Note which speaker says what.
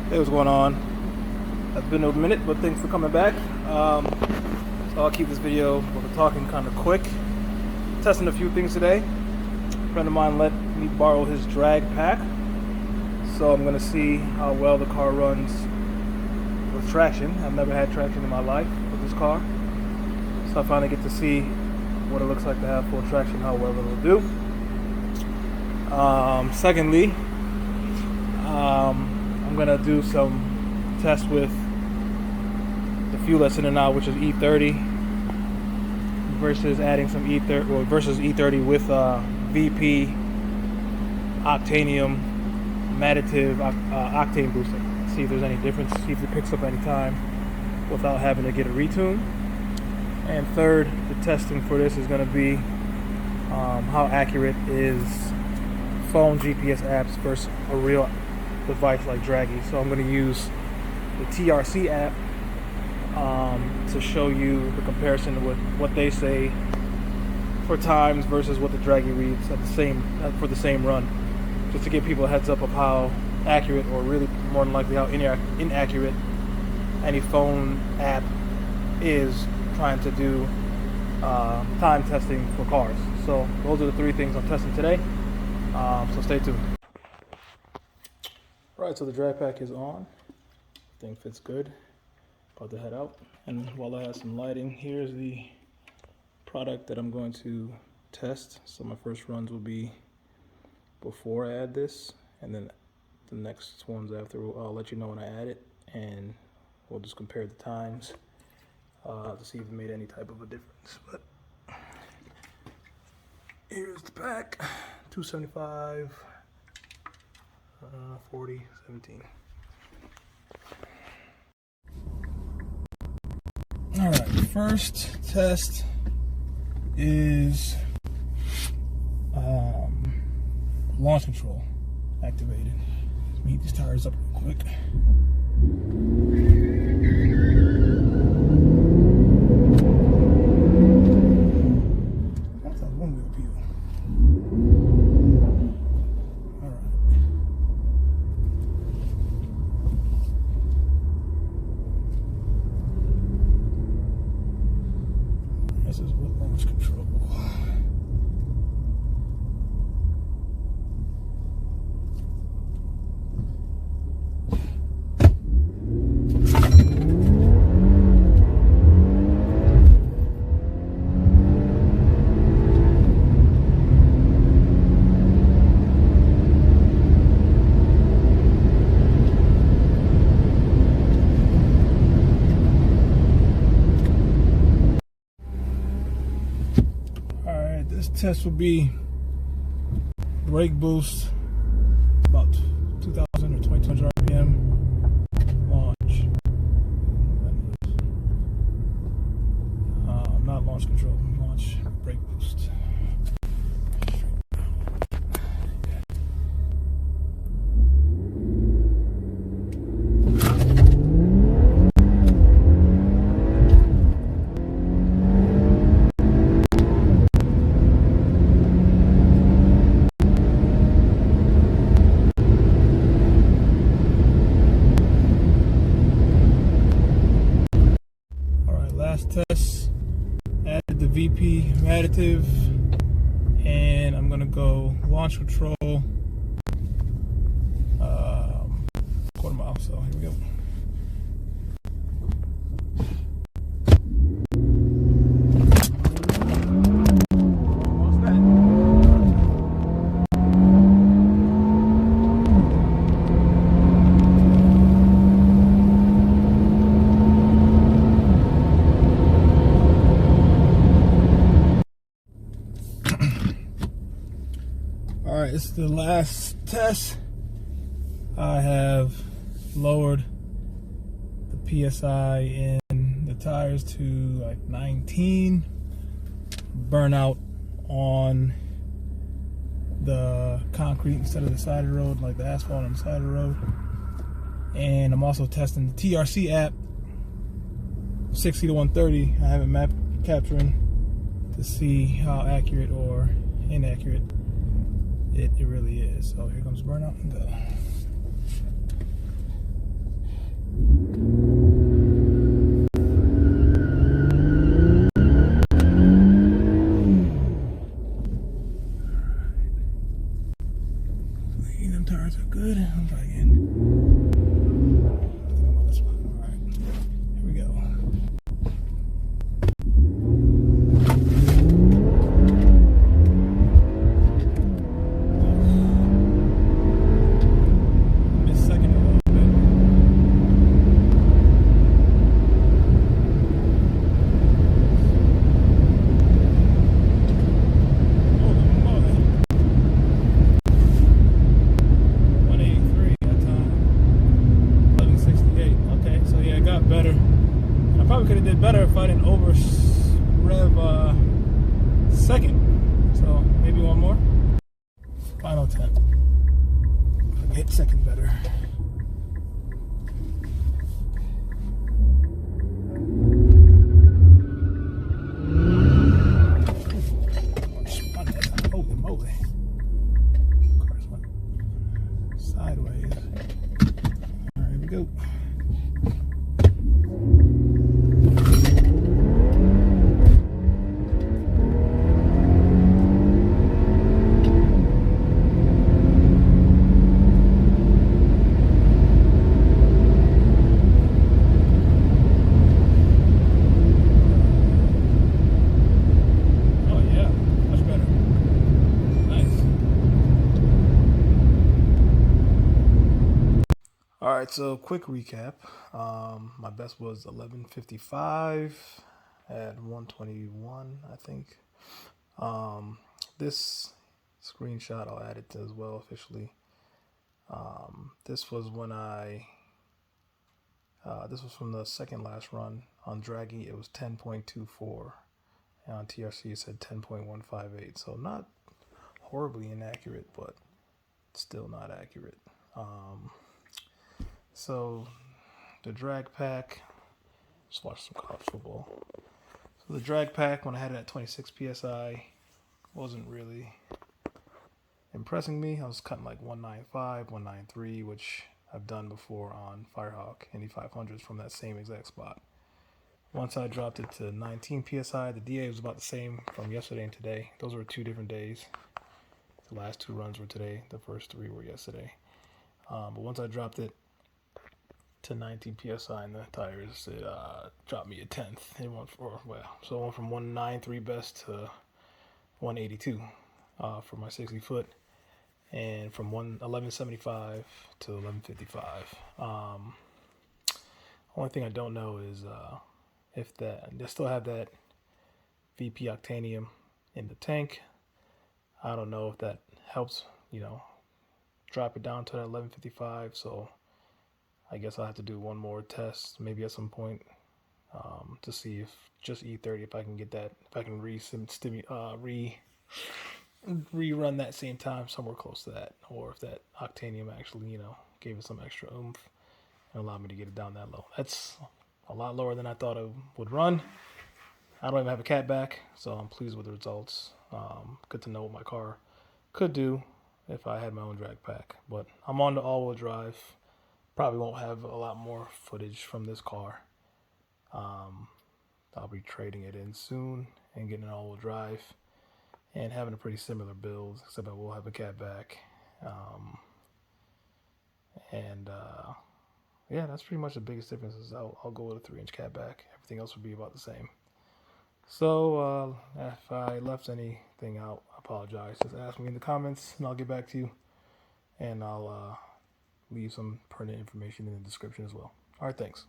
Speaker 1: Hey, what's going on? It's been a minute, but thanks for coming back. So I'll keep this video with the talking kind of quick. Testing a few things today. A friend of mine let me borrow his drag pack, so I'm gonna see how well the car runs with traction. I've never had traction in my life with this car, so I finally get to see what it looks like to have full traction, how well it'll do. Secondly, I'm gonna do some tests with the fuel that's in and out, which is E30 versus adding some E30 or versus E30 with VP Octanium Madditive Octane booster. See if there's any difference, see if it picks up any time without having to get a retune. And third, the testing for this is going to be how accurate is phone GPS apps versus a real device like Dragy. So I'm going to use the TRC app to show you the comparison with what they say for times versus what the Dragy reads at for the same run, just to give people a heads up of how accurate, or really more than likely how inaccurate, any phone app is trying to do time testing for cars. So those are the three things I'm testing today. So stay tuned. Alright, so the drag pack is on. Thing fits good. About to head out. And while I have some lighting, here's the product that I'm going to test. So my first runs will be before I add this, and then the next ones after I'll let you know when I add it, and we'll just compare the times to see if it made any type of a difference. But here's the pack. 275 40 17. All right, first test is launch control activated. Let's heat these tires up real quick. That's a one wheel peel. All right. This is what launch control. This test will be brake boost, about 2,000 or 2,200 RPM, launch, not launch control, launch brake boost. Test, added the VP Madditive, and I'm gonna go launch control quarter mile. So here we go. Alright, this is the last test. I have lowered the PSI in the tires to like 19. Burnout on the concrete instead of the side of the road, like the asphalt on the side of the road. And I'm also testing the TRC app, 60 to 130. I have it map capturing to see how accurate or inaccurate it really is. So here comes burnout and go. again. All right, here we go. Better if I didn't over rev second. So maybe one more. Final 10. Hit second better. Holy moly. Cars went sideways. Alright, here we go. Alright, so quick recap. My best was 11:55 at 121, I think. This screenshot I'll add it as well officially. This was when this was from the second last run. On dragy it was 10.24, and on TRC it said 10.158. So not horribly inaccurate, but still not accurate. So the drag pack, just watch some college football. So the drag pack, when I had it at 26 PSI, wasn't really impressing me. I was cutting like 195, 193, which I've done before on Firehawk Indy 500s from that same exact spot. Once I dropped it to 19 PSI, the DA was about the same from yesterday and today. Those were 2 different days. The last 2 runs were today. The first 3 were yesterday. But once I dropped it to 19 PSI in the tires, it dropped me a tenth. It went for, so it went from 193 best to 182 for my 60 foot, and from 1175 to 1155. Only thing I don't know is if they still have that VP Octanium in the tank. I don't know if that helps, drop it down to that 1155. So I guess I'll have to do one more test, maybe at some point, to see if just E30, if I can get that, if I can rerun that same time somewhere close to that, or if that Octanium actually, gave it some extra oomph and allowed me to get it down that low. That's a lot lower than I thought it would run. I don't even have a catback, so I'm pleased with the results. Good to know what my car could do if I had my own drag pack. But I'm on the all-wheel drive. Probably won't have a lot more footage from this car. I'll be trading it in soon and getting an all-wheel drive and having a pretty similar build, except I will have a catback. Yeah, that's pretty much the biggest difference. Is I'll go with a 3-inch catback. Everything else would be about the same. So if I left anything out, I apologize. Just ask me in the comments and I'll get back to you. And I'll leave some pertinent information in the description as well. All right, thanks.